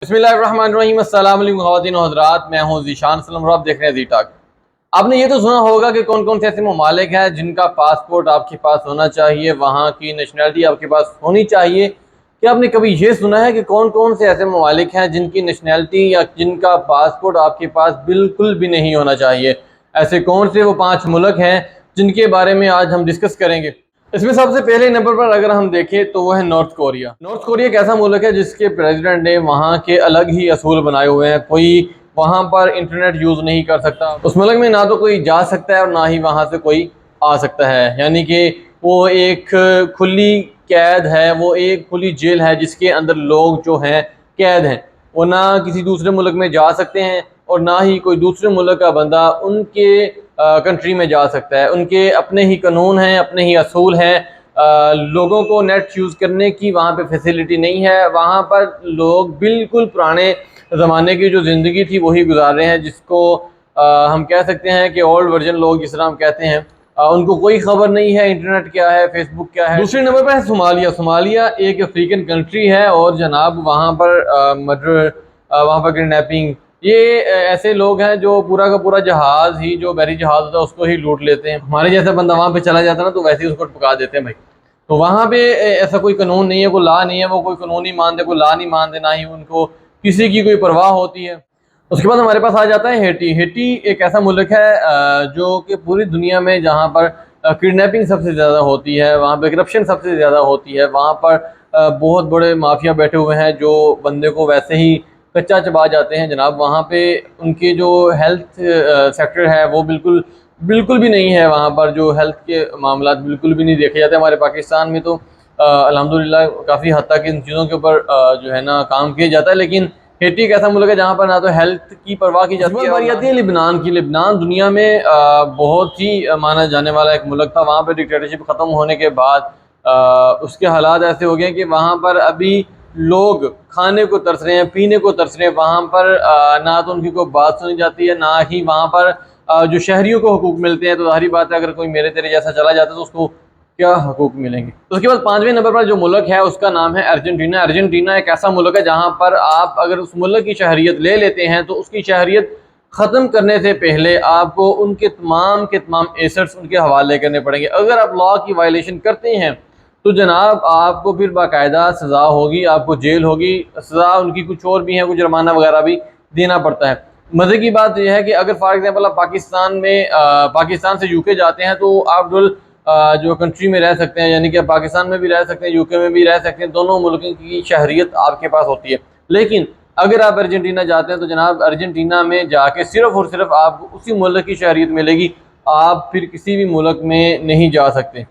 बिस्मिल्लाहिर्रहमानिर्रहीम। अस्सलाम वालेकुम ख़वातीन और हज़रात, मैं हूँ ज़ीशान सलम और आप देख रहे हैं ज़ी टॉक। आपने ये तो सुना होगा कि कौन कौन से ऐसे ममालिक हैं जिनका पासपोर्ट आपके पास होना चाहिए, वहाँ की नेशनलिटी आपके पास होनी चाहिए। क्या आपने कभी ये सुना है कि कौन कौन से ऐसे ममालिक हैं जिनकी नेशनलिटी या जिनका पासपोर्ट आपके पास बिल्कुल भी नहीं होना चाहिए? ऐसे कौन से वो 5 मुल्क हैं जिनके बारे में आज हम डिस्कस करेंगे। इसमें सबसे पहले नंबर पर अगर हम देखें तो वो है नॉर्थ कोरिया। नॉर्थ कोरिया एक ऐसा मुल्क है जिसके प्रेसिडेंट ने वहाँ के अलग ही असूल बनाए हुए हैं। कोई वहाँ पर इंटरनेट यूज़ नहीं कर सकता। उस मुल्क में ना तो कोई जा सकता है और ना ही वहाँ से कोई आ सकता है। यानी कि वो एक खुली कैद है, वो एक खुली जेल है जिसके अंदर लोग जो हैं कैद हैं। वो ना किसी दूसरे मुल्क में जा सकते हैं और ना ही कोई दूसरे मुल्क का बंदा उनके कंट्री में जा सकता है। उनके अपने ही कानून हैं, अपने ही असूल हैं। लोगों को नेट यूज़ करने की वहाँ पे फैसिलिटी नहीं है। वहाँ पर लोग बिल्कुल पुराने ज़माने की जो ज़िंदगी थी वही गुजार रहे हैं, जिसको हम कह सकते हैं कि ओल्ड वर्जन लोग जिस तरह हम कहते हैं। उनको कोई खबर नहीं है इंटरनेट क्या है, फेसबुक क्या है। दूसरे नंबर पर है सोमालिया। सोमालिया एक अफ्रीकन कंट्री है और जनाब वहाँ पर मर्डर, वहाँ पर किडनैपिंग, ये ऐसे लोग हैं जो पूरा का पूरा जहाज़ ही, जो बहरी जहाज़ होता है उसको ही लूट लेते हैं। हमारे जैसा बंदा वहाँ पे चला जाता है ना तो वैसे ही उसको पका देते हैं भाई। तो वहाँ पे ऐसा कोई कानून नहीं है, कोई लॉ नहीं है, वो कोई कानून नहीं मानते, कोई लॉ नहीं मानते, ना ही उनको किसी की कोई परवाह होती है। उसके बाद हमारे पास आ जाता है हेटी। हेटी एक ऐसा मुल्क है जो कि पूरी दुनिया में जहाँ पर किडनैपिंग सबसे ज़्यादा होती है, वहाँ पर करप्शन सबसे ज़्यादा होती है, वहाँ पर बहुत बड़े माफिया बैठे हुए हैं जो बंदे को वैसे ही कच्चा चबा जाते हैं जनाब। वहाँ पे उनके जो हेल्थ सेक्टर है वो बिल्कुल बिल्कुल भी नहीं है। वहाँ पर जो हेल्थ के मामला बिल्कुल भी नहीं देखे जाते। हमारे पाकिस्तान में तो अल्हम्दुलिल्लाह काफ़ी हद तक इन चीज़ों के ऊपर जो है ना काम किया जाता है, लेकिन हेटी एक ऐसा मुल्क है जहाँ पर ना तो हेल्थ की परवाह की जाती है। बारी आती है लिबनान की। लिबनान दुनिया में बहुत ही माना जाने वाला एक मुल्क था। वहाँ पर डिक्टेटरशिप ख़त्म होने के बाद उसके हालात ऐसे हो गए कि वहाँ पर अभी लोग खाने को तरस रहे हैं, पीने को तरस रहे हैं। वहाँ पर ना तो उनकी कोई बात सुनी जाती है, ना ही वहाँ पर जो शहरियों को हकूक़ मिलते हैं। तो ज़ाहिर बात है अगर कोई मेरे तेरे जैसा चला जाता है तो उसको क्या हकूक़ मिलेंगे। तो उसके बाद 5वें नंबर पर जो मुल्क है उसका नाम है अर्जेंटीना। अर्जेंटीना एक ऐसा मुल्क है जहाँ पर आप अगर उस मुल्क की शहरियत ले लेते हैं तो उसकी शहरियत ख़त्म करने से पहले आपको उनके तमाम के तमाम एसेट्स उनके हवाले करने पड़ेंगे। अगर आप लॉ की वायलेशन करते हैं तो जनाब आपको फिर बाकायदा सज़ा होगी, आपको जेल होगी। सज़ा उनकी कुछ और भी है, कुछ जुर्माना वगैरह भी देना पड़ता है। मज़े की बात यह है कि अगर फॉर एग्जांपल आप पाकिस्तान में पाकिस्तान से यूके जाते हैं तो आप जो कंट्री में रह सकते हैं, यानी कि आप पाकिस्तान में भी रह सकते हैं, यूके में भी रह सकते हैं, दोनों मुल्कों की शहरियत आपके पास होती है। लेकिन अगर आप अर्जेंटीना जाते हैं तो जनाब अर्जेंटीना में जाके सिर्फ़ और सिर्फ आपको उसी मुल्क की शहरियत मिलेगी, आप फिर किसी भी मुल्क में नहीं जा सकते।